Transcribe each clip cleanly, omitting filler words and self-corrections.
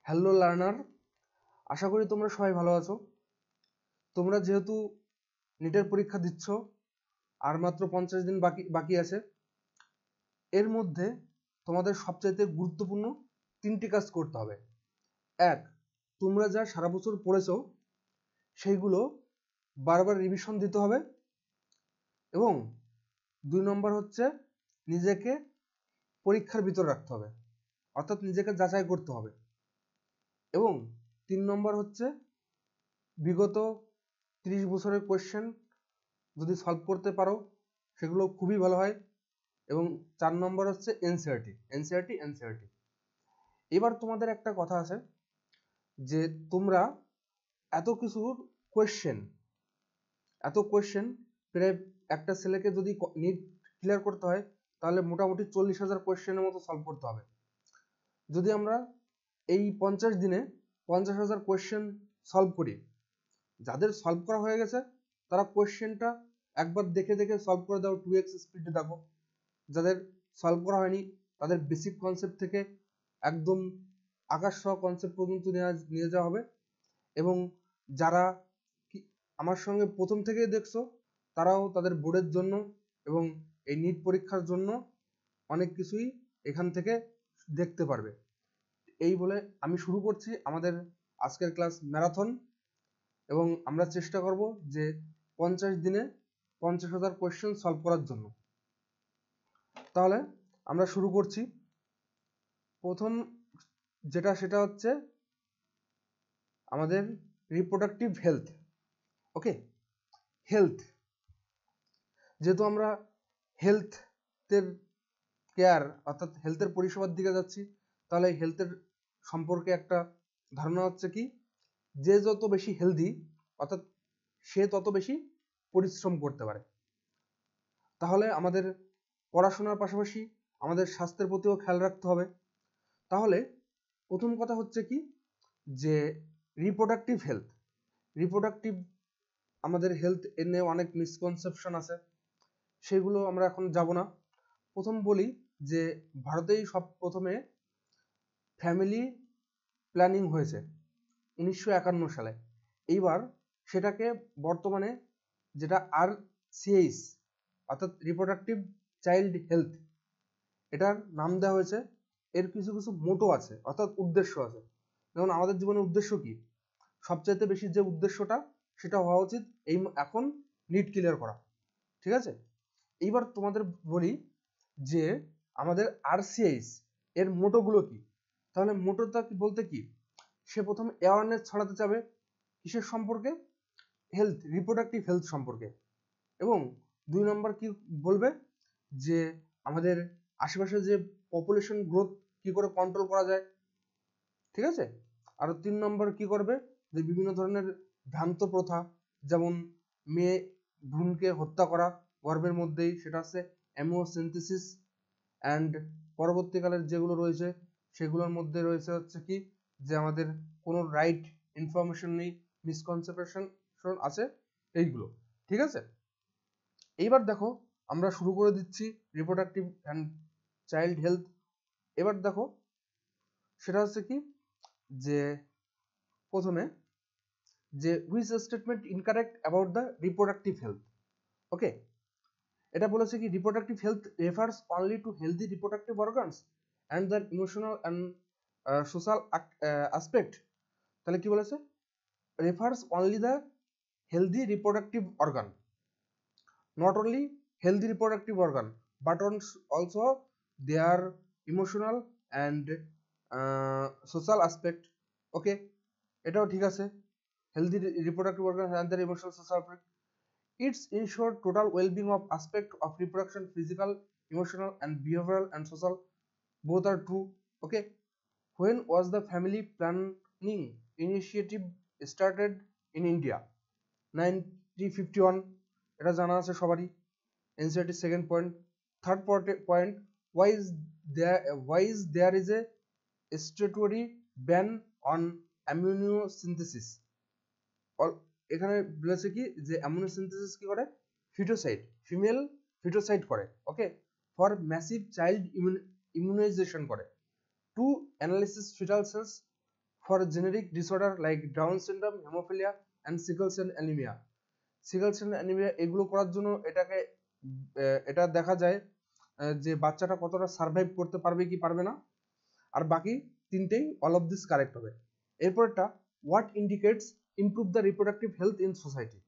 Hello learner, আশা করি তোমরা সবাই ভালো আছো। তোমরা যেহেতু নিটের পরীক্ষা দিচ্ছ, আর মাত্র 50 দিন বাকি আছে, এর মধ্যে তোমাদের সবচাইতে গুরুত্বপূর্ণ 3টি কাজ করতে হবে। এক, তোমরা যা সারা বছর পড়েছো সেইগুলো বারবার রিভিশন দিতে হবে। এবং 2 নম্বর হচ্ছে নিজেকে পরীক্ষার ভিতর রাখতে হবে, অর্থাৎ নিজেকে যাচাই করতে হবে। এবং 3 নম্বর হচ্ছে বিগত 30 বছরের কোয়েশ্চেন যদি সলভ করতে পারো সেগুলো খুবই ভালো হয়। এবং 4 নম্বর হচ্ছে এনসিইআরটি। এবার তোমাদের একটা কথা আছে যে তোমরা এত কোয়েশ্চেন প্রায় একটা ছেলেকে যদি নিট ক্লিয়ার করতে হয় তাহলে মোটামুটি 40,000 কোয়েশ্চেনের মতো সলভ করতে হবে। যদি আমরা এই 50 দিনে 50,000 কোয়েশ্চেন সলভ করি, যাদের সলভ করা হয়ে গেছে তারা কোয়েশ্চেনটা একবার দেখে দেখে সলভ করে দাও, 2x স্পিডে দেখো। যাদের সলভ করা হয়নি তাদের বেসিক কনসেপ্ট থেকে একদম আকাশ ছোঁয়া কনসেপ্ট পর্যন্ত নিয়ে যাওয়া হবে। এবং যারা আমার সঙ্গে প্রথম থেকে দেখছো তারাও তাদের বোর্ডের জন্য এবং এই নিট পরীক্ষার জন্য অনেক কিছুই এখান থেকে দেখতে পারবে। এই বলে আমি শুরু করছি আমাদের আজকের ক্লাস ম্যারাথন। এবং আমরা চেষ্টা করব যে 50 দিনে 50,000 কোয়েশ্চেন সলভ করার জন্য। তাহলে আমরা শুরু করছি। প্রথম সেটা হচ্ছে আমাদের রিপ্রোডাক্টিভ হেলথ। ওকে, হেলথ, যেহেতু আমরা হেলথের কেয়ার অর্থাৎ হেলথের পরিষেবার দিকে যাচ্ছি, তাহলে হেলথের সম্পর্কে একটা ধারণা হচ্ছে কি, যে যত বেশি হেলদি অর্থাৎ সে তত বেশি পরিশ্রম করতে পারে। তাহলে আমাদের পড়াশোনার পাশাপাশি আমাদের স্বাস্থ্যের প্রতিও খেয়াল রাখতে হবে। তাহলে প্রথম কথা হচ্ছে কি, যে রিপ্রোডাক্টিভ আমাদের হেলথ এর নিয়ে অনেক মিসকনসেপশন আছে, সেগুলো আমরা এখন যাব না। প্রথম বলি যে ভারতেই সব প্রথমে ফ্যামিলি প্ল্যানিং হয়েছে 1951 সালে। এইবার সেটাকে বর্তমানে যেটা RCH অর্থাৎ রিপ্রোডাক্টিভ চাইল্ড হেলথ, এটার নাম দেওয়া হয়েছে। এর কিছু কিছু মোটো আছে অর্থাৎ উদ্দেশ্য আছে। যেমন আমাদের জীবনের উদ্দেশ্য কি, সবচাইতে বেশি যে উদ্দেশ্যটা সেটা হওয়া উচিত এখন নিট ক্লিয়ার করা। ঠিক আছে, এইবার তোমাদের বলি যে আমাদের RCH এর মোটোগুলো কি। তাহলে মোটোটা কি বলতে কি, সে প্রথম অ্যাওয়ারনেস ছড়াতে চাবে কিসের সম্পর্কে, রিপ্রোডাক্টিভ হেলথ সম্পর্কে। এবং 2 নম্বর কি বলবে, যে আমাদের আশেপাশে যে পপুলেশন গ্রোথ কি করে কন্ট্রোল করা যায়। ঠিক আছে, আর 3 নম্বর কি করবে, যে বিভিন্ন ধরনের ভ্রান্ত প্রথা, যেমন মেয়ে ভ্রূণকে হত্যা করা গর্ভের মধ্যেই, সেটা হচ্ছে অ্যামিওসিনথেসিস। অ্যান্ড পরবর্তীকালের যেগুলো রয়েছে সেগুলোর মধ্যে রয়েছে হচ্ছে কি, যে আমাদের কোনো রাইট ইনফরমেশন নেই, মিসকনসেপশন আছে, এইগুলো। ঠিক আছে, এইবার দেখো আমরা শুরু করে দিচ্ছি রিপ্রোডাক্টিভ অ্যান্ড চাইল্ড হেলথ। এবার দেখো সেটা হচ্ছে কি, যে প্রথমে যে which statement incorrect about the reproductive health. Okay, এটা বলেছে কি, reproductive health refers only to healthy reproductive organs and their emotional and social aspect. তাহলে কি বলেছে, refers only the healthy reproductive organ, not only healthy reproductive organ but also their emotional and social aspect. ওকে, এটাও ঠিক আছে, healthy reproductive organ and their emotional social aspect. It's ensure total well-being of aspect of reproduction, physical, emotional and behavioral and social, both are true. Okay, when was the family planning initiative started in India? 1951, এটা জানা আছে সবারই, NCERT second point. Third point, why is there is a statutory ban on amniocentesis। এখানে বলেছে কি, যে অ্যামনিওসিনথেসিস কি করে, ফিমেল ফিটোসাইড করে। Okay, for massive child immunisation করে, to analysis foetal cells for generic disorder like Down syndrome, hemophilia and sickle cell anemia. Sickle cell anaemia এগুলো করার জন্য এটা দেখা যায় যে বাচ্চাটা কতটা সার্ভাইভ করতে পারবে কি পারবে না, আর বাকি তিনটেই অল অফ দিস কারেক্ট হবে। এরপরটা what indicates improve the reproductive health in society.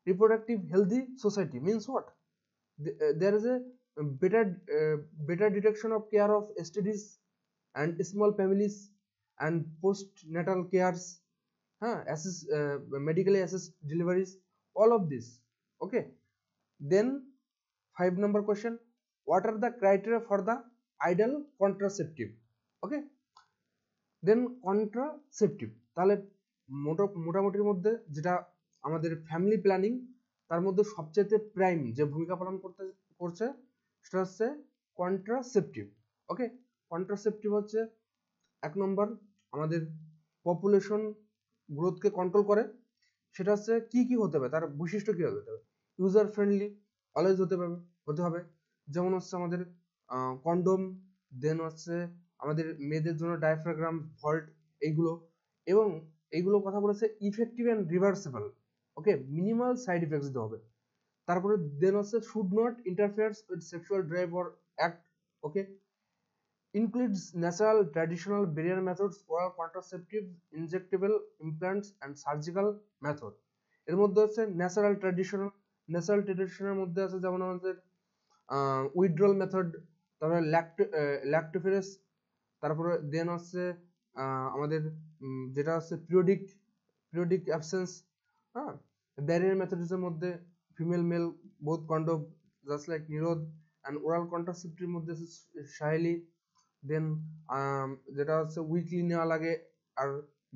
Reproductive healthy society means what? There is a better detection of care of STDs and small families and postnatal cares, medically assist deliveries, all of this. Okay, then 5 number question, what are the criteria for the ideal contraceptive? Okay, then contraceptive তাহলে মোটামুটির মধ্যে যেটা আমাদের family planning তার মধ্যে সবচেয়ে prime যে ভূমিকা পালন করছে সেটা হচ্ছে কন্ট্রাসেপটিভ। ওকে, কন্ট্রাসেপটিভ হচ্ছে 1 নম্বর আমাদের পপুলেশন গ্রোথকে কন্ট্রোল করে। সেটা হচ্ছে কি হতে হবে, তার বৈশিষ্ট্য কি হতে হবে? ইউজার ফ্রেন্ডলি অলওয়েজ হতে হবে, যেমন হচ্ছে আমাদের কন্ডোম, দেন হচ্ছে আমাদের মেয়েদের জন্য ডায়াফ্রাগ্রাম, ভল্ট, এবং এইগুলো কথা বলেছে effective and reversible. Okay, minimal side effects দিতে হবে। তারপরে দেন হচ্ছে should not interfere with sexual drive or act. Okay, includes natural traditional barrier methods, oral contraceptives, injectable implants and surgical method। এর মধ্যে হচ্ছে ন্যাচারাল ট্র্যাডিশনাল মধ্যে আছে যেমন আমাদের উইথড্রল মেথড, তারপরে ল্যাক্টোফেরেস, তারপরে দেন হচ্ছে আমাদের যেটা হচ্ছে পিরিয়ডিক অ্যাবসেন্স। ব্যারিয়ার মেথডসের মধ্যে female male both condom just like Nirodh, and oral contraceptive মধ্যে আছে সাহেলি, দেন যেটা হচ্ছে উইকলি নেওয়া লাগে, আর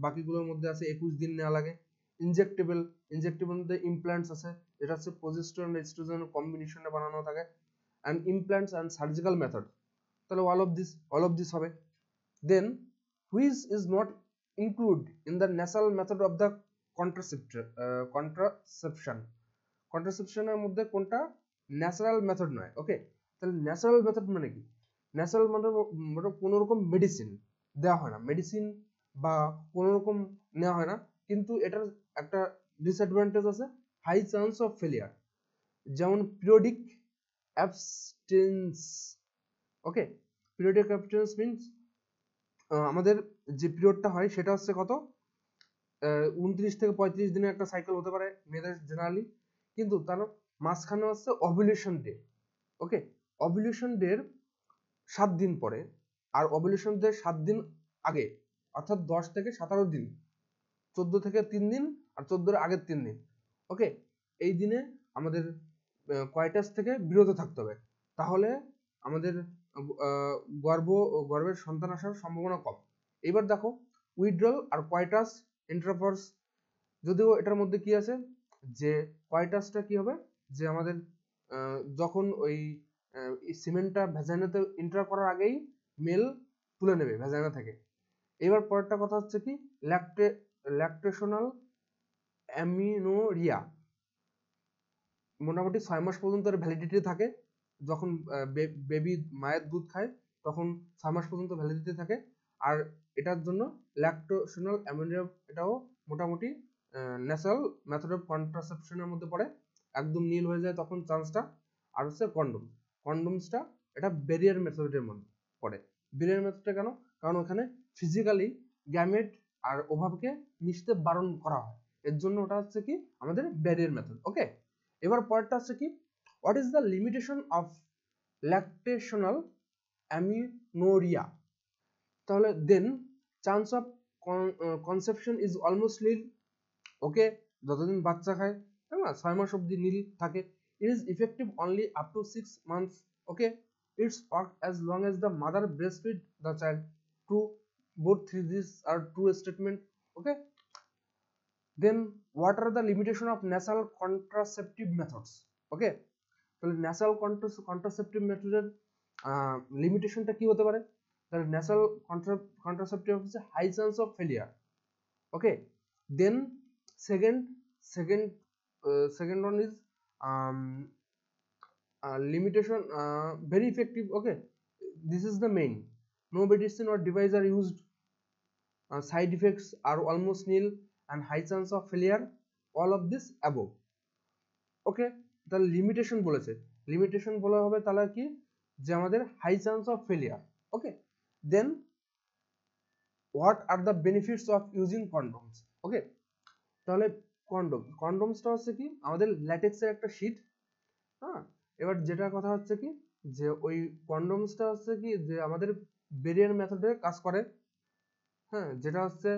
বাকিগুলোর মধ্যে আছে 21 দিন নেওয়া লাগে। ইনজেক্টেবল মধ্যে ইমপ্ল্যান্টস আছে, যেটা হচ্ছে প্রজেস্টেরন এস্ট্রোজেন কম্বিনেশনে বানানো থাকে, and implants and surgical method. তাহলে অল অফ দিস হবে। Then which is not include in the natural method of the কন্ট্রাসেপশনের মধ্যে কোনটা ন্যাচারাল মেথড নয়? ওকে, তাহলে ন্যাচারাল মেথড মানে কি? ন্যাচারাল মানে কোনো রকম মেডিসিন দেওয়া হয় না, মেডিসিন বা কোনো রকম নেওয়া হয় না, কিন্তু এটার একটা ডিসঅ্যাডভান্টেজ আছে, হাই চান্স অফ ফেলিয়ার, যেমন পিরিয়ডিক অ্যাবস্টেন্স। ওকে, পিরিয়ডিক অ্যাবস্টেন্স মিনস আমাদের যে পিরিয়ডটা হয় সেটা হচ্ছে কত 29 থেকে 35 দিনের একটা সাইকেল হতে পারে মেয়েদের জেনারেলি, কিন্তু তার মাঝখানে হচ্ছে ওভুলেশন ডে। ওকে, ওভুলেশন ডের 7 দিন পরে আর ওভুলেশন ডের 7 দিন আগে, অর্থাৎ 10 থেকে 17 দিন, 14 থেকে 3 দিন আর 14 এর আগের 3 দিন। ওকে, এই দিনে আমাদের কোয়াইটাস থেকে বিরত থাকতে হবে, তাহলে আমাদের গর্ভের সন্তান আসার সম্ভাবনা কম। এবার দেখো উইথড্রল আর কোয়াইটাস ইন্টারকোর্স, যদিও এটার মধ্যে কি আছে যে কোয়াইটাসটা কি হবে, যে আমাদের যখন ওই সিমেন্টটা ভ্যাজাইনাতে এন্টার করার আগেই মেল তুলে নেবে ভ্যাজাইনা থেকে। এবার পরেরটা কথা হচ্ছে কি ল্যাকটেশনাল অ্যামিনোরিয়া, মোটামুটি 6 মাস পর্যন্ত এর ভ্যালিডিটি থাকে। যখন বেবি মায়ের দুধ খায় তখন 6 মাস পর্যন্ত ভ্যালিডিটি থাকে। আর এটার জন্য ল্যাকটেশনাল অ্যামিনোরিয়া এটাও মোটামুটি ন্যাচারাল মেথড অফ কন্ট্রাসেপশনের মধ্যে পড়ে, একদম নীল হয়ে যায় তখন চান্সটা। আর হচ্ছে কন্ডোমসটা এটা ব্যারিয়ার মেথডের মধ্যে পড়ে। ব্যারিয়ার মেথডটা কেন? কারণ ওখানে ফিজিক্যালি গ্যামেট আর ওভাবকে মিশতে বারণ করা হয়, এর জন্য ওটা হচ্ছে কি আমাদের ব্যারিয়ার মেথড। ওকে, এবার পরেরটা হচ্ছে কি what is the limitation of lactational amenorrhea. তাহলে then chance of conception is almost nil. Okay, যতদিন বাচ্চা খায় তাই না 6 মাস অবধি নীল থাকে। It is effective only up to 6 months. Okay, it's work as long as the mother breastfeed the child. True, both these are true statement. Okay, then what are the limitation of nasal contraceptive methods? Okay, তাহলে nasal contraceptive মেথডের লিমিটেশনটা কি হতে পারে? তাহলে nasal contraceptive হচ্ছে high chance of failure. Okay, then second one is limitation very effective. Okay, this is the main, no medicine or device are used side effects are almost nil and high chance of failure, all of this above. ওকে, তাহলে limitation বলেছে, limitation বলা হবে তাহলে কি, যে আমাদের high chance of failure. Okay, then what are the benefits of using condoms. Okay, তাহলে কন্ডোমসটা হচ্ছে কি আমাদের ল্যাটেক্সের একটা শীট। হ্যাঁ, এবার যেটা কথা হচ্ছে কি যে ওই কন্ডোমসটা হচ্ছে কি যে আমাদের ব্যারিয়ার মেথডে কাজ করে। হ্যাঁ, যেটা হচ্ছে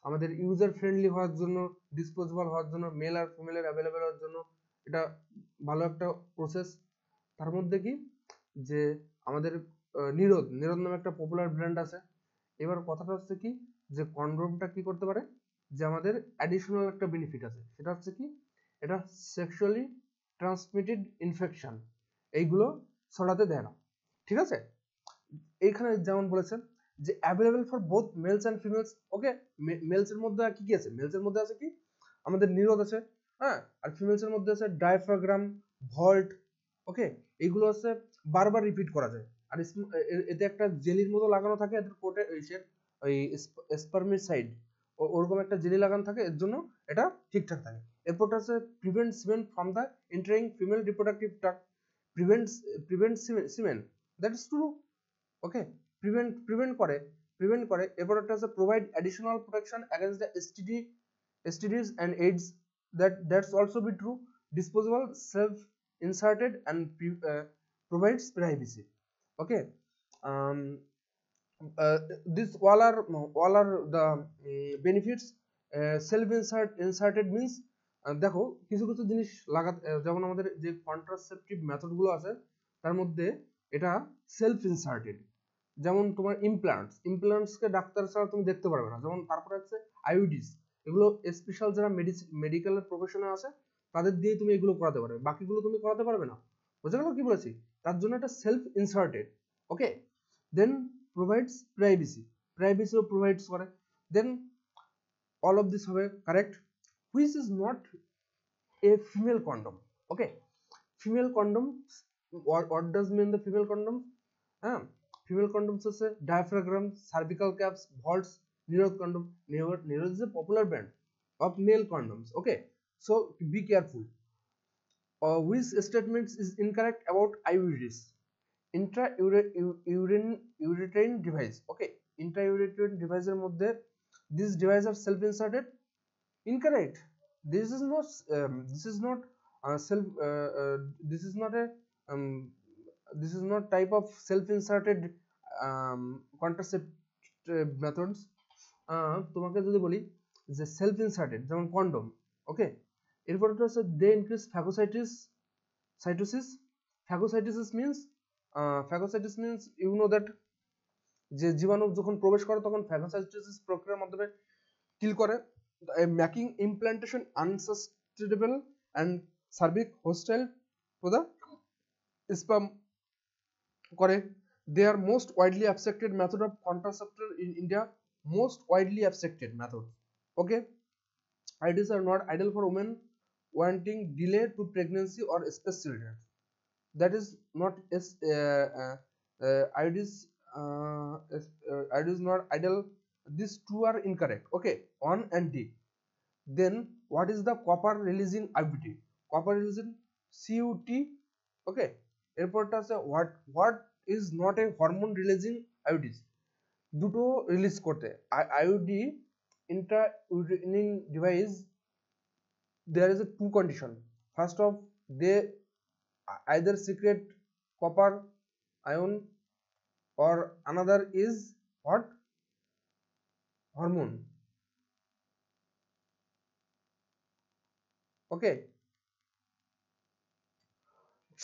আমাদের ইউজার ফ্রেন্ডলি হওয়ার জন্য, ডিসপোজেবল হওয়ার জন্য, মেল আর ফিমেলের অ্যাভেলেবেল হওয়ার জন্য এটা ভালো একটা প্রসেস। তার মধ্যে কি যে আমাদের নিরোধ নামে একটা পপুলার ব্র্যান্ড আছে। এবার কথাটা হচ্ছে কি যে কন্ডোমটা কি করতে পারে, যে আমাদের অ্যাডিশনাল একটা বেনিফিট আছে, সেটা হচ্ছে কি এটা সেক্সুয়ালি ট্রান্সমিটেড ইনফেকশন এইগুলো ছড়াতে দেয় না। ঠিক আছে, এইখানে যেমন বলেছেন যে available for both males and females. Okay, males এর মধ্যে কি কি আছে, মেলস এর মধ্যে আছে কি আমাদের নিরোধ আছে। হ্যাঁ, আর ফিমেলস এর মধ্যে আছে ডায়াফ্রাগ্রাম, ভল্ট। ওকে, এইগুলো হচ্ছে বারবার রিপিট করা যায়। আর এতে একটা জেলির মতো লাগানো থাকে, এদের কোটে ওই স্পারমিসাইড ওরকম একটা জেলি লাগানো থাকে, এর জন্য এটা ঠিকঠাক থাকে। এরপরটা হচ্ছে prevent সিমেন from the entering female reproductive tract, prevent সিমেন, that is true. Okay, prevent করে। এরপর একটা আছে provide additional protection against the STDs and AIDS, that's also be true. Disposable, self inserted and provides privacy. Okay, um, this all are the benefits. Self inserted means দেখো কিছু কিছু জিনিস লাগাতে, যেমন আমাদের যে কন্ট্রাসেপটিভ মেথড গুলো আছে তার মধ্যে এটা সেলফ ইনসার্টেড। যেমন তোমার ইমপ্লান্টসকে ডাক্তার ছাড়া তুমি দেখতে পারবে না। যেমন তারপরে হচ্ছে আইউডিস, এগুলো স্পেশাল যারা মেডিকেলের প্রফেশনে আছে তাদের দিয়ে তুমি এগুলো করাতে পারবে, বাকিগুলো তুমি করাতে পারবে না। বুঝে গেল কি বলেছি? তার জন্য এটা self inserted. Okay, then provides প্রাইভেসিও প্রোভাইডস করে। দেন অল অফ দিস হবে correct. Which is not a female condom. Okay, female condom, what does mean the female condom? হ্যাঁ, ফিমেল কন্ডমস হচ্ছে diaphragm, cervical caps, vaults, Nirodh condom. Nirodh is a popular brand of male condoms. Okay, so be careful. Which statements is incorrect about IUDs? Intrauterine device. Okay, intrauterine device এর মধ্যে these devices are self inserted. Incorrect. This is not this is not a this is not type of self inserted contraceptive methods. তোমাকে যদি বলি যে self inserted যেমন condom, okay, এরপর হচ্ছে they increase phagocytosis means you know that যে জীবাণু যখন প্রবেশ করে তখন ফ্যাগোসাইটোসিস প্রক্রিয়ার মাধ্যমে কিল করে, making implantation unsustainable and cervix hostile to the sperm করে। They are most widely accepted method of contraception in India. Most widely accepted method. Okay, IUDs are not ideal for women wanting delay to pregnancy or space children. That is not IUDs. IUDs not ideal. These two are incorrect. Okay, 1 and D. Then what is the copper releasing IUD? Copper releasing CUT. Okay, এরপরটা আছে what is not a hormone releasing IUDs. দুটো release করতে IUD intrauterine device, there is a two condition. First of, they either secrete copper ion or another is what? Hormone. Okay,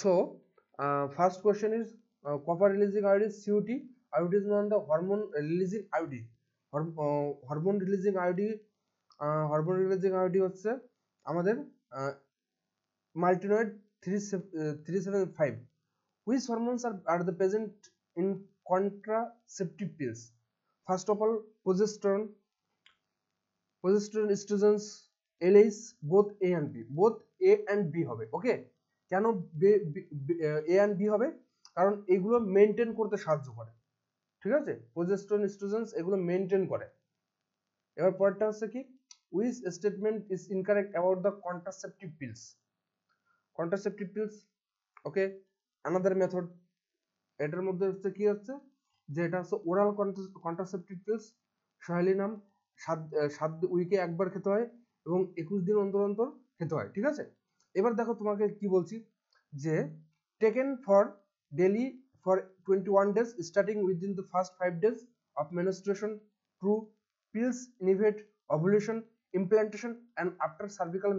so first question is copper releasing IUD is CUT. IUD is not the hormone releasing IUD. Hormone releasing IUD হচ্ছে আমাদের মাল্টিনয়েড 375. Which hormones are the present in contraceptive pills? First of all, progesterone, estrogens, LH, both A and B. Both A and B হবে। ওকে, কেন A and B হবে? কারণ এগুলো maintain করতে সাহায্য করে। ঠিক আছে, প্রজেস্টেরন, এস্ট্রোজেন্স এগুলো মেনটেন করে। এবার পরেরটা হচ্ছে কি, which statement is incorrect about the contraceptive pills? Contraceptive pills, okay, another method। এটার মধ্যে হচ্ছে কি হচ্ছে যে এটা হচ্ছে ওরাল কন্ট্রাসেপটিভ পিলস। সহেলি নাম 7 উইকে একবার খেতে হয় এবং 21 দিন অন্তর অন্তর খেতে হয়, ঠিক আছে। এবার দেখো তোমাকে কি বলছি, যে taken for daily for 21 days starting within the first 5 days of menstruation, true, pills inhibit ovulation, implantation and after cervical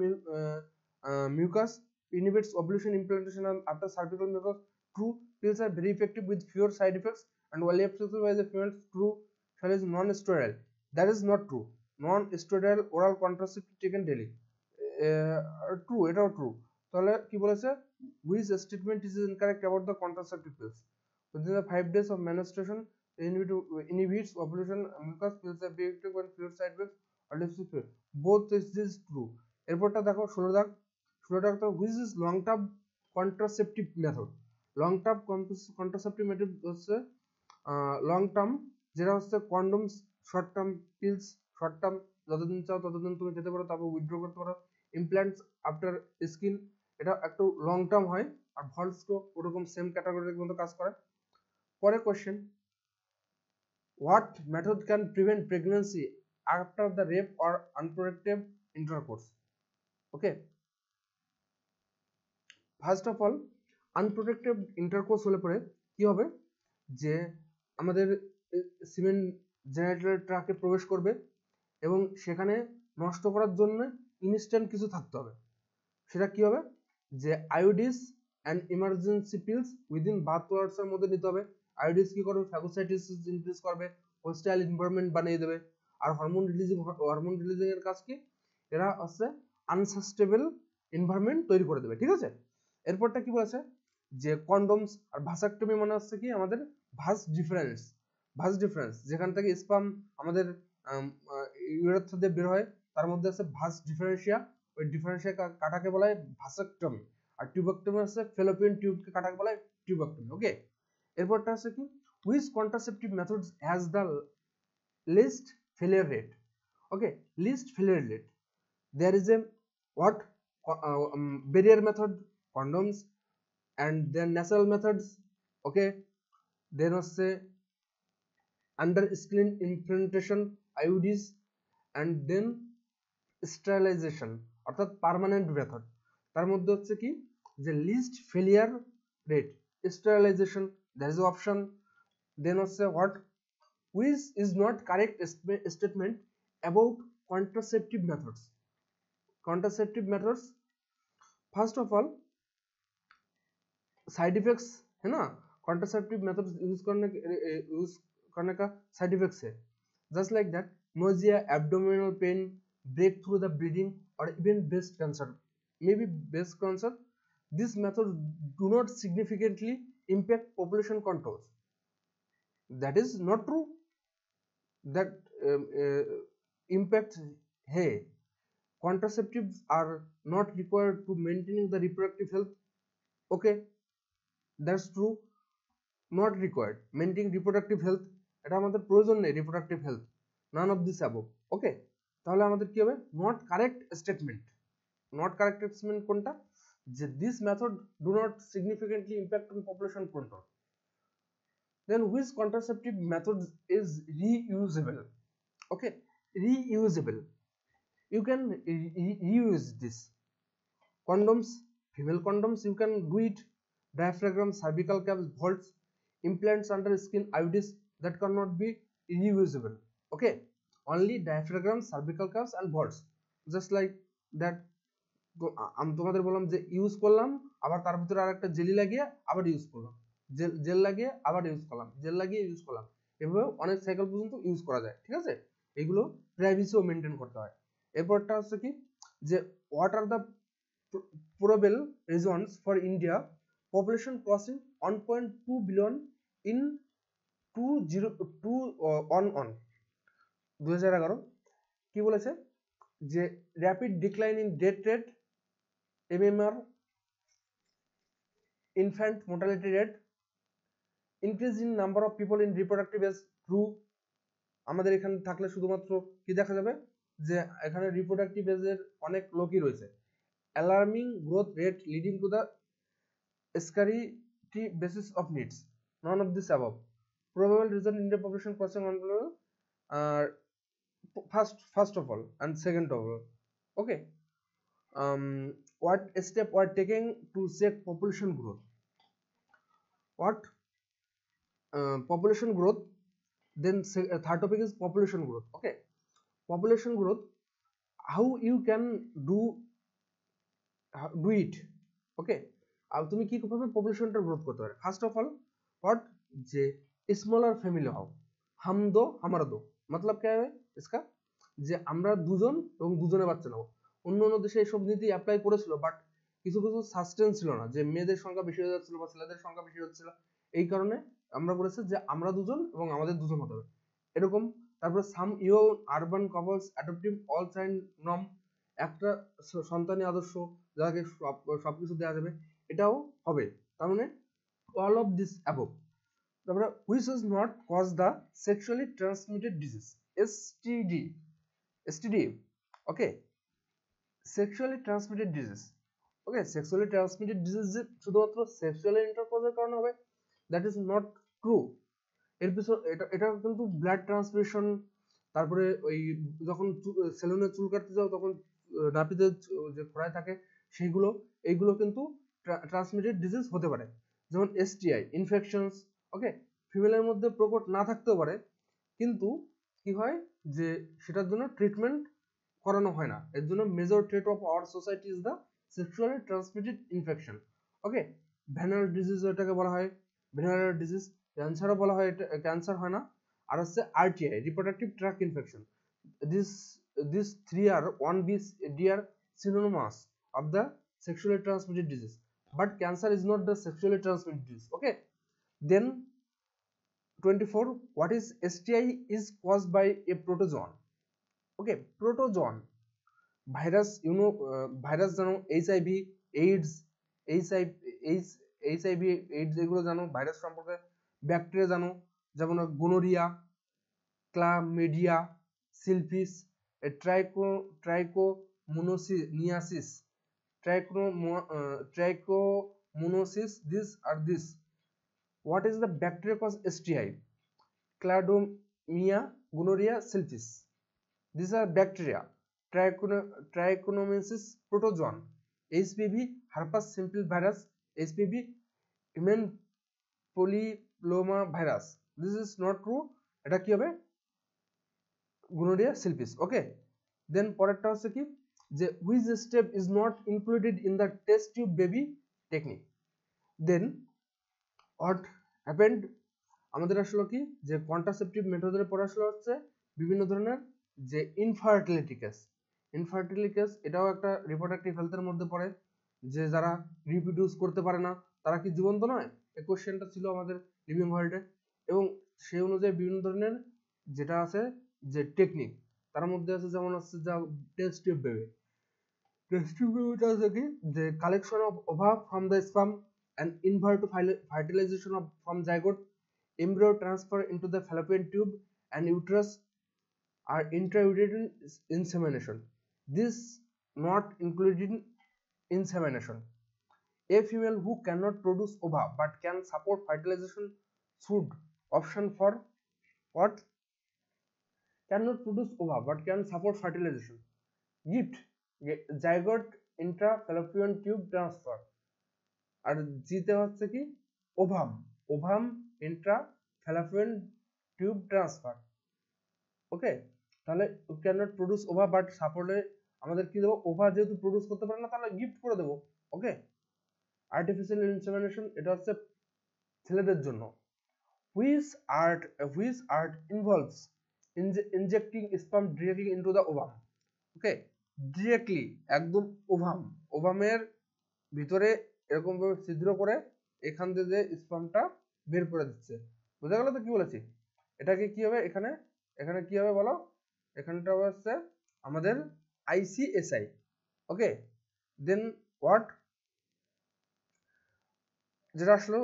mucus, inhibits ovulation, implantation and after cervical mucus, true, pills are very effective with fewer side effects and only effective by the females, true, shall is non-steroidal, that is not true, non-steroidal oral contraceptive taken daily, true, এটাও true. তাহলে কি বলেছে, which statement is incorrect about the contraceptive pills? Within the 5 days of menstruation inhibits ovulation, mucus, pills are very effective when fewer side effects, both is this true। এরপরটা দেখো 16 দাগ তো which is long term contraceptive method? long term contraceptive method হচ্ছে long term, যেটা হচ্ছে condoms, short term pills, short term যতদিন চাও ততদিন তুমি যেতে পারো, তারপর উইথড্র করতে পারো। ইমপ্ল্যান্টস আফটার স্কিন, এটা একটু লং টার্ম হয়। আর ভলস্টো ওরকম সেম ক্যাটাগরির মতো কাজ করে। পরে question, what method can prevent pregnancy after the rape or unprotected intercourse? Okay, first of all unprotected intercourse হলে পরে কি হবে, যে আমাদের সিমেন্ট জেনারেটর ট্রাকে প্রবেশ করবে এবং সেখানে নষ্ট করার জন্য ইনস্ট্যান্ট কিছু থাকতে হবে। সেটা কি হবে, যে IUDs and emergency pills within বার্থ ওয়ার্ডস এর মধ্যে নিতে হবে। আয়োডিস কি করবে, ফ্যাগোসাইটোসিস ইনক্রিজ করবে, হোস্টাইল এনভায়রনমেন্ট বানিয়ে দেবে। আর হরমোন রিলিজিং এর কাজ কি, এরা হচ্ছে আনসাস্টেবল এনভায়রনমেন্ট তৈরি করে দেবে, ঠিক আছে। এরপরটা কি বলেছে, যে কন্ডোমস আর ভাসাক্টমি মানে হচ্ছে কি আমাদের ভাস ডিফারেন্স, যেখান থেকে স্পাম আমাদের ইউরেথ্রা দিয়ে বের হয়, তার মধ্যে আছে ভাস ডিফারেন্সিয়া, ওই ডিফারেন্সিয়া কাটাকে বলা হয় ভাসাক্টমি। আর টিউবাক্টমি আছে ফেলোপিয়ান টিউবকে কাটাকে বলা হয় টিউবাক্টমি। ওকে, এরপরটা আছে কি, which contraceptive methods has the least failure rate? Okay, least failure rate, there is a what barrier method, condoms, and then nasal methods, okay, then হচ্ছে under skin implantation, IUDs, and then sterilization অর্থাৎ permanent method. তার মধ্যে হচ্ছে কি, যে least failure rate, sterilization, that is option. Then হচ্ছে what, which is not correct statement about contraceptive methods? Contraceptive methods, first of all side effects है ना, contraceptive methods use करने का साइड इफेक्ट्स है, just like that nausea, abdominal pain, break through the bleeding और even breast cancer, may be breast cancer. This method do not significantly impact population controls, that is not true, that impact, hey, contraceptives are not required to maintaining the reproductive health, okay, that's true, not required maintaining reproductive health, এটা আমাদের প্রয়োজন নেই reproductive health, none of this above, okay। তাহলে আমাদের কি হবে, not correct statement কোনটা, যে this method do not significantly impact on population control। then which contraceptive method is reusable? Okay, reusable, you can reuse this. Condoms, female condoms, you can do it. Diaphragm, cervical caps, vaults, implants under skin, IUDs, that cannot be reusable, okay, only diaphragm, cervical caps and vaults, just like that। আমি তোমাদের বললাম যে use করলাম, আবার তার ভিতরে আরেকটা jelly লাগিয়ে আবার ইউজ করলাম, জেল লাগিয়ে আবার ইউজ করলাম, জেল লাগিয়ে ইউজ করলাম, এভাবে অনেক সাইকেল পর্যন্ত ইউজ করা যায়, ঠিক আছে। এগুলো প্রাইভেসিও মেনটেন করতে হয়। এরপরটা হচ্ছে কি, যে what are the probable reasons for India population crossing 1.2 billion in 2011 কি বলেছে, যে rapid decline in death rate, MMR, infant mortality rate, increase in number of people in reproductive age, true, আমাদের এখানে থাকলে শুধুমাত্র কি দেখা যাবে যে এখানে রিপ্রোডাক্টিভ এজের অনেক লোকই রয়েছে। Alarming growth rate leading to the scarcity basis of needs, none of this above. Probable reason Indian population crossing on are first of all and second of all. Okay. What step were taken to check population growth? What population growth? Then third topic is population growth. Okay, population growth, how you can do it. Okay, আর তুমি কি ভাবে পপুলেশনটা growth করতে পারো? First of all what যে smaller family হও, हम दो हमारा दो, मतलब क्या है इसका যে আমরা দুজন এবং দুজনের বাচ্চা নেব। অন্য অন্য দেশে এইসব নীতি অ্যাপ্লাই করেছিল, বাট কিছু কিছু সাস্টেন ছিল না, যে মেয়েদের সংখ্যা বেশি হয়ে যাচ্ছিল বা ছেলেদের সংখ্যা বেশি হচ্ছিল, এই কারণে আমরা বলেছি যে আমরা দুজন এবং আমাদের দুজন হতে হবে এরকম। তারপরে some young urban couples adaptive all child norm, একটা সন্তানী আদর্শ যাকে সবকিছু দেওয়া যাবে, এটাও হবে। তার মানে অল অফ দিস অ্যাবভ। তারপরে which is not cause the sexually transmitted disease, STD, okay, sexually transmitted disease. Okay, sexually transmitted disease যে শুধুমাত্র সেক্সুয়াল ইন্টারকোর্সের কারণে হবে, দ্যাট ইজ নট ট্রু। এর পিছনে এটা কিন্তু ব্লাড ট্রান্সমিশন, তারপরে ওই যখন সেলুনে চুল কাটতে যাও তখন নাপিতে যে খোড়ায় থাকে সেইগুলো, এইগুলো কিন্তু ট্রান্সমিটেড ডিজিজ হতে পারে, যেমন STI ইনফেকশনস। ওকে, ফিমেলের মধ্যে প্রকট না থাকতেও পারে, কিন্তু কি হয় যে সেটার জন্য ট্রিটমেন্ট করানো হয় না। এর জন্য major threat of our society is the sexually transmitted infection. Okay, venereal disease এটাকে বলা হয়, ভেনাল ডিজিজ। ক্যান্সারও বলা হয়, এটা ক্যান্সার হয় না। আর হচ্ছে RTI reproductive tract infection. This three are one dear synonymous of the sexually transmitted disease, but cancer is not the sexually transmitted disease. Okay, then 24, what is STI is caused by a protozoan. Okay, protozoan virus, virus জানো, HIV AIDS, HIV AIDS এগুলো জানো virus সম্পর্কে। Bacteria জানো, যেমন gonorrhea, chlamydia, syphilis, trichomoniasis, trichomoniasis, this are this. What is the bacteria cause STI? Chlamydia, gonorrhea, syphilis. These are bacteria. Trichomonas, protozoan, HPV, herpes simplex virus, HPV, human papilloma virus. This is not true. এটা কি হবে? Gonorrhea, syphilis. Okay. Then পরেরটা হচ্ছে কি যে which step is not included in the test tube baby technique. Then what happened, আমাদের আসলে কি যে কন্ট্রাসেপটিভ মেথডের পরে আসলে হচ্ছে বিভিন্ন ধরনের যে ইনফার্টিলিটি কেস, এটাও একটা রিপ্রোডাক্টিভ হেলথের মধ্যে পড়ে, যে যারা রিপ্রোডিউস করতে পারে না তারা কি জীবন্ত নয়, এই কোশ্চেনটা ছিল আমাদের লিভিং ওয়ার্ল্ডে। এবং সেই অনুযায়ী বিভিন্ন ধরনের যেটা আছে যে টেকনিক, তার মধ্যে আছে যেমন হচ্ছে যা test tube baby. Test tube বেবিটা আছে কি যে collection of ova from the sperm and in vitro fertilization from zygote, embryo transfer into the fallopian tube and uterus, are intrauterine insemination. This not included in insemination. A female who cannot produce ova but can support fertilization should option for what? Cannot produce ova but can support fertilization. Gift zygote intrafallopian tube transfer. আর জিতে হচ্ছে কি ovum intrafallopian tube transfer. Okay, তাহলে cannot produce ওভা but সাপোর্টে আমাদের কি দেবো, ওভা যেহেতু প্রডিউস করতে পারে না তাহলে গিফট করে দেবো। ওকে, আর্টিফিশিয়াল ইনসেমিনেশন এটা হচ্ছে ছেলেদের জন্য। Which art involves injecting sperm directly into the ovum. Okay, directly একদম ওভামের ভিতরে এরকম ভাবে ছিদ্র করে এখান থেকে যে স্পার্মটা বের করে দিচ্ছে। বুঝা গেল তো কি বলেছি? এটাকে কি হবে, এখানে কি হবে বলো, এখানটা হচ্ছে আমাদের ICSI। ওকে, দেন হোয়াট, যেটা আসলো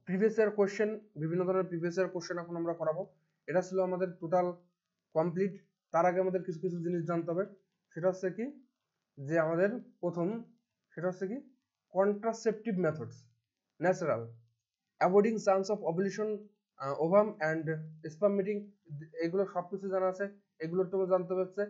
প্রিভিয়াস ইয়ার কোশ্চেন, বিভিন্ন ধরনের প্রিভিয়াস ইয়ার কোশ্চেন এখন আমরা করাবো। এটা ছিল আমাদের টোটাল কমপ্লিট। তার আগে আমাদের কিছু কিছু জিনিস জানতে হবে। সেটা হচ্ছে কি যে আমাদের প্রথম সেটা হচ্ছে কি contraceptive methods, natural, avoiding chance of ovulation, ovum and sperm meeting, এগুলো সব কিছু জানা আছে। এগুলো তো জানতে হচ্ছে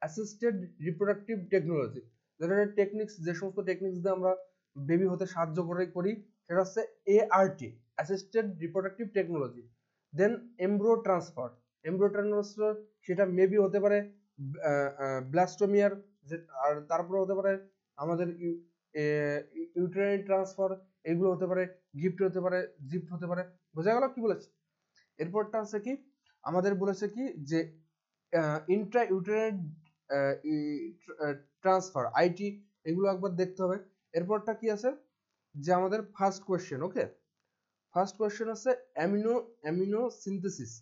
অ্যাসিস্টেড রিপ্রোডাক্টিভ টেকনোলজি, যেটা টেকনিক্স, যে সমস্ত টেকনিক্স দিয়ে আমরা বেবি হতে সাহায্য করি সেটা হচ্ছে ART, অ্যাসিস্টেড রিপ্রোডাক্টিভ টেকনোলজি। দেন এমব্রিও ট্রান্সফার, সেটা মেবি হতে পারে ব্লাস্টোমিয়ার, আর তারপরে হতে পারে আমাদের ইউটেরাইন ট্রান্সফার, এগুলো হতে পারে গিফট হতে পারে, জিফট হতে পারে। বোঝা গেল কি বলেছে? এরপরটা আছে কি আমাদের বলেছে কি যে ইন্ট্রা ইউটেরাইন ট্রান্সফার, IT, এগুলো একবার দেখতে হবে। এরপরটা কি আছে যে আমাদের ফার্স্ট কোয়েশ্চেন, ওকে, ফার্স্ট কোয়েশ্চেন হচ্ছে অ্যামিনো সিনথেসিস।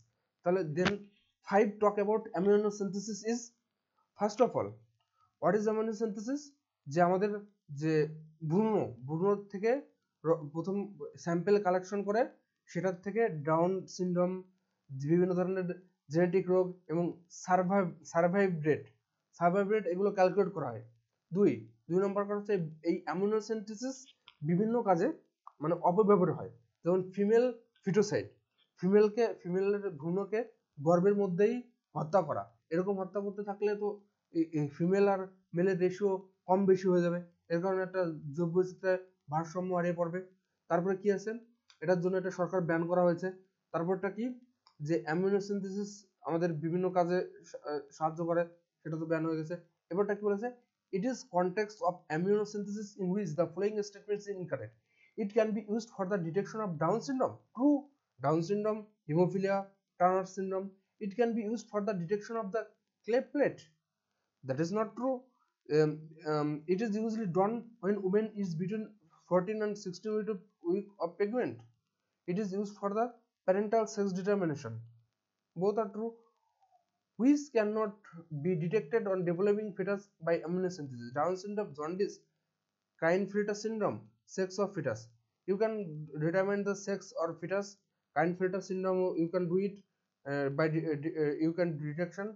তাহলে দেন 5 talk about amino synthesis is, first of all what is amino synthesis, যে আমাদের যে ভ্রূণ থেকে প্রথম স্যাম্পল কালেকশন করে সেটার থেকে ডাউন সিনড্রোম, বিভিন্ন ধরনের জেনেটিক রোগ এবং সার্ভাইভ রেট এগুলো ক্যালকুলেট করা হয়। দুই নম্বর কারণ হচ্ছে এই অ্যামিনো সিনথেসিস বিভিন্ন কাজে মানে অপব্যবহার হয়। যেমন ফিমেল ফিটোসাইড, ফিমেলের ভ্রূণকে গর্ভের মধ্যেই হত্যা করা। এরকম হত্যা করতে থাকলে তো ফিমেল আর মেলের রেশিও কম বেশি হয়ে যাবে, এর কারণে একটা জৈব বৈচিত্র্যের ভারসাম্য হারিয়ে পড়বে। তারপরে কি আছে, এটার জন্য এটা সরকার ব্যান করা হয়েছে। তারপরটা কি যে অ্যামিনো সিনথেসিস আমাদের বিভিন্ন কাজে সাহায্য করে, সেটা তো ব্যান হয়ে গেছে। এবারটা কি বলেছে, it is context of amino synthesis in which the following statement is incorrect. It can be used for the detection of Down syndrome. True. Down syndrome, hemophilia, Turner syndrome. It can be used for the detection of the clay plate. That is not true. It is usually done when woman is between 14 and 16 weeks of pregnant. It is used for the parental sex determination. Both are true. Which cannot be detected on developing fetus by amniocentesis. Down syndrome, jaundice, Klinefelter syndrome, sex of fetus. You can determine the sex or fetus. Klinefelter syndrome, you can do it by you can detection,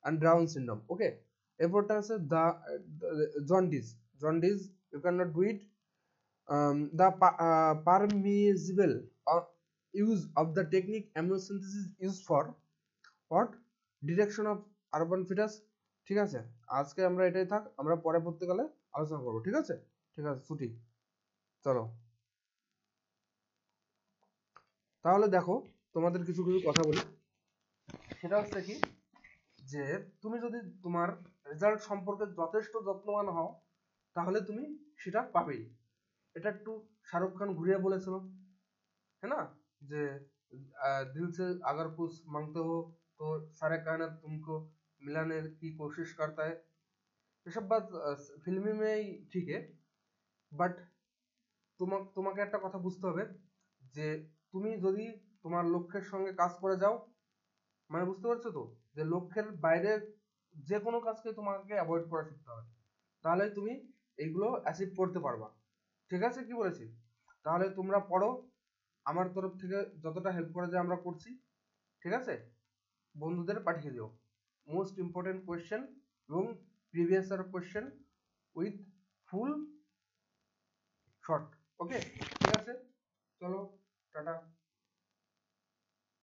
and Down syndrome. Okay. এরপরটা আছে the jaundice, you cannot do it. The permissible use of the technique amniocentesis is used for what? Detection of urban foetus. ঠিক আছে, আজকে আমরা এটাই থাক, আমরা পরে পরবর্তীকালে আলোচনা করবো। ঠিক আছে, ছুটি। চলো তাহলে দেখো, তোমাদের কিছু কিছু কথা বলি। সেটা হচ্ছে কি যে তুমি যদি তোমার রেজাল্ট সম্পর্কে যথেষ্ট যত্নবান হও তাহলে তুমি সেটা পাবেই। এটা একটু শাহরুখ খান ঘুরিয়ে বলেছিল, হ্যাঁ না, যে দিল সে अगर कुछ मांगते हो तो सारे कायनात तुमको मिलाने की कोशिश करता है। এসব বাদ ফিল্মি মেই ঠিক है, বাট তোমাকে একটা কথা বুঝতে হবে যে তুমি যদি তোমার লক্ষ্যের সঙ্গে কাজ করে যাও, মানে বুঝতে পারছো তো, যে লক্ষ্যের বাইরে যে কোনো কাজকে তোমাকে অ্যাভয়েড করা শিখতে হবে, তাহলে তুমি এইগুলো অ্যাচিভ করতে পারবা। ঠিক আছে, কি বলেছি? তাহলে তোমরা পড়ো, আমার তরফ থেকে যতটা হেল্প করা যায় আমরা করছি। ঠিক আছে, বন্ধুদের পাঠিয়ে দিও মোস্ট ইম্পর্টেন্ট কোয়েশ্চেন এবং previous year question with full short. Okay, ঠিক আছে, চলো টাটা।